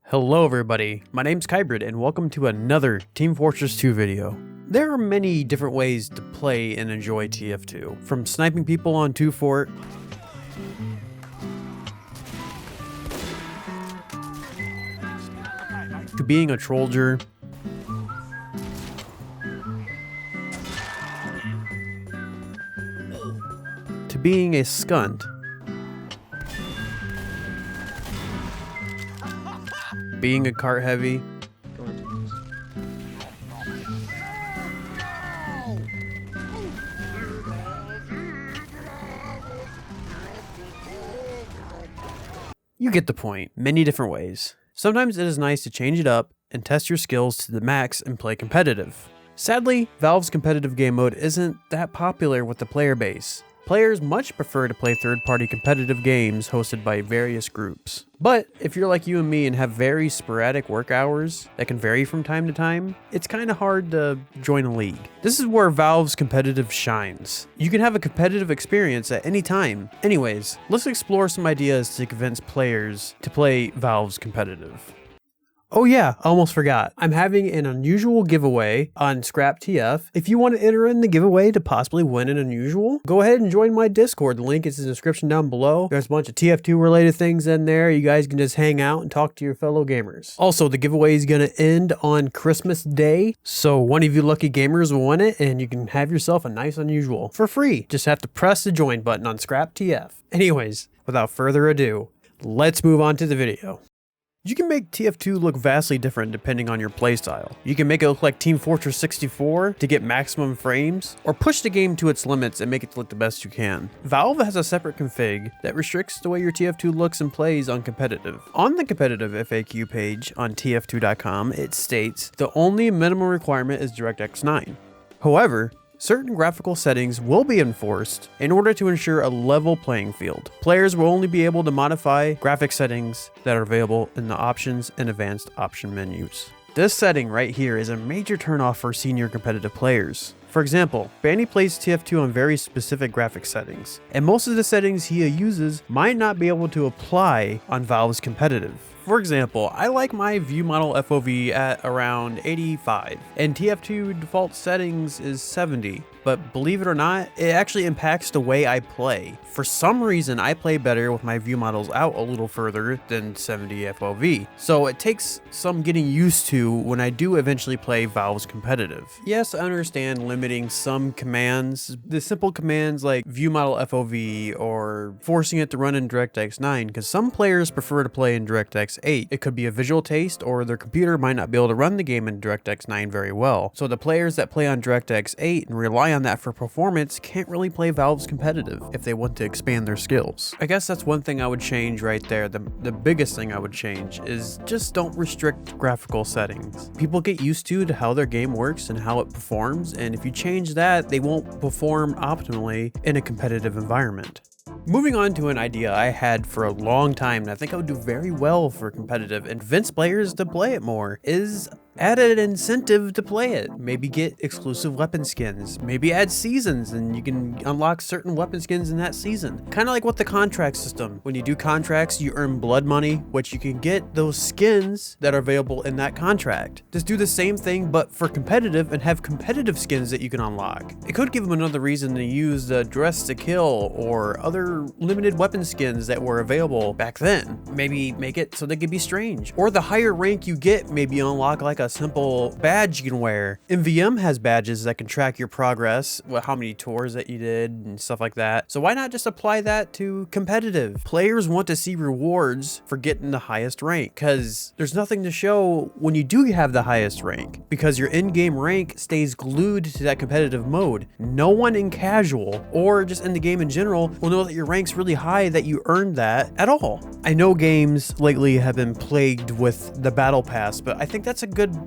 Hello everybody, my name's Kybrid and welcome to another Team Fortress 2 video. There are many different ways to play and enjoy TF2, from sniping people on 2 Fort, to being a trollger, to being a skunt, being a cart heavy, you get the point. Many different ways. Sometimes it is nice to change it up and test your skills to the max and play competitive. Sadly, Valve's competitive game mode isn't that popular with the player base. Players much prefer to play third-party competitive games hosted by various groups. But if you're like you and me and have very sporadic work hours that can vary from time to time, it's kind of hard to join a league. This is where Valve's competitive shines. You can have a competitive experience at any time. Anyways, let's explore some ideas to convince players to play Valve's competitive. Oh yeah, I almost forgot. I'm having an unusual giveaway on scrap.tf. If you want to enter in the giveaway to possibly win an unusual, go ahead and join my Discord. The link is in the description down below. There's a bunch of TF2 related things in there. You guys can just hang out and talk to your fellow gamers. Also, the giveaway is going to end on Christmas Day. So one of you lucky gamers will win it and you can have yourself a nice unusual for free. Just have to press the join button on scrap.tf. Anyways, without further ado, let's move on to the video. You can make TF2 look vastly different depending on your playstyle. You can make it look like Team Fortress 64 to get maximum frames, or push the game to its limits and make it look the best you can. Valve has a separate config that restricts the way your TF2 looks and plays on competitive. On the competitive FAQ page on TF2.com, it states the only minimum requirement is DirectX 9. However, certain graphical settings will be enforced in order to ensure a level playing field. Players will only be able to modify graphic settings that are available in the options and advanced option menus. This setting right here is a major turnoff for senior competitive players. For example, Banny plays TF2 on very specific graphic settings, and most of the settings he uses might not be able to apply on Valve's competitive. For example, I like my view model FOV at around 85, and TF2 default settings is 70. But believe it or not, it actually impacts the way I play. For some reason, I play better with my view models out a little further than 70 FOV. So it takes some getting used to when I do eventually play Valve's competitive. Yes, I understand limiting some commands, the simple commands like view model FOV or forcing it to run in DirectX 9, because some players prefer to play in DirectX 8. It could be a visual taste, or their computer might not be able to run the game in DirectX 9 very well. So the players that play on DirectX 8 and rely on that for performance can't really play Valve's competitive if they want to expand their skills. I guess that's one thing I would change right there. The biggest thing I would change is just don't restrict graphical settings. People get used to how their game works and how it performs, and if you change that, they won't perform optimally in a competitive environment. Moving on to an idea I had for a long time, and I think I would do very well for competitive and convince players to play it more, is add an incentive to play it. Maybe get exclusive weapon skins. Maybe add seasons and you can unlock certain weapon skins in that season. Kind of like with the contract system. When you do contracts, you earn blood money, which you can get those skins that are available in that contract. Just do the same thing, but for competitive, and have competitive skins that you can unlock. It could give them another reason to use the dress to kill or other limited weapon skins that were available back then. Maybe make it so they could be strange. Or the higher rank you get, maybe unlock like a simple badge you can wear. MVM has badges that can track your progress, how many tours that you did and stuff like that. So why not just apply that to competitive? Players want to see rewards for getting the highest rank, because there's nothing to show when you do have the highest rank, because your in-game rank stays glued to that competitive mode. No one in casual or just in the game in general will know that your rank's really high, that you earned that at all. I know games lately have been plagued with the battle pass, but I think that's a good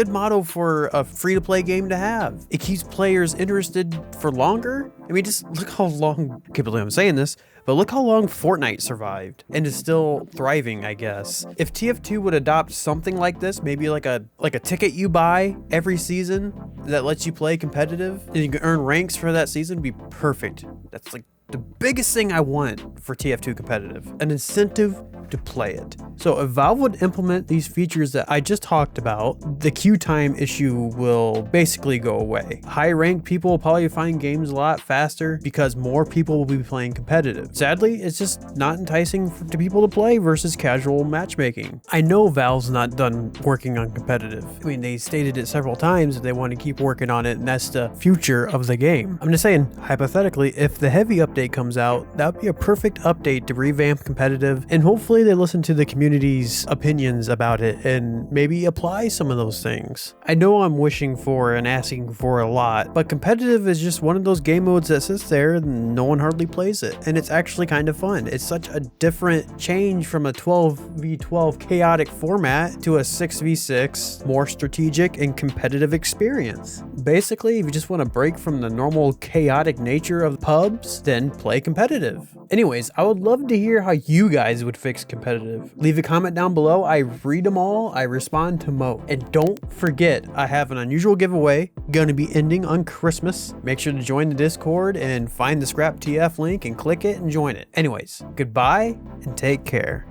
motto for a free-to-play game to have. It keeps players interested for longer. I mean, just look how long, I can't believe I'm saying this, but look how long Fortnite survived and is still thriving, I guess. If TF2 would adopt something like this, maybe like a ticket you buy every season that lets you play competitive and you can earn ranks for that season, would be perfect. That's like the biggest thing I want for TF2 competitive, an incentive to play it. So if Valve would implement these features that I just talked about, the queue time issue will basically go away. High ranked people will probably find games a lot faster because more people will be playing competitive. Sadly, it's just not enticing to people to play versus casual matchmaking. I know Valve's not done working on competitive. I mean, they stated it several times that they want to keep working on it, and that's the future of the game. I'm just saying, hypothetically, if the heavy update comes out, that would be a perfect update to revamp competitive, and hopefully they listen to the community's opinions about it and maybe apply some of those things. I know I'm wishing for and asking for a lot, but competitive is just one of those game modes that sits there and no one hardly plays it, and it's actually kind of fun. It's such a different change from a 12v12 chaotic format to a 6v6 more strategic and competitive experience. Basically, if you just want to break from the normal chaotic nature of pubs, then play competitive. Anyways, I would love to hear how you guys would fix competitive. Leave a comment down below. I read them all. I respond to most. And don't forget, I have an unusual giveaway going to be ending on Christmas. Make sure to join the Discord and find the scrap.tf link and click it and join it. Anyways, goodbye and take care.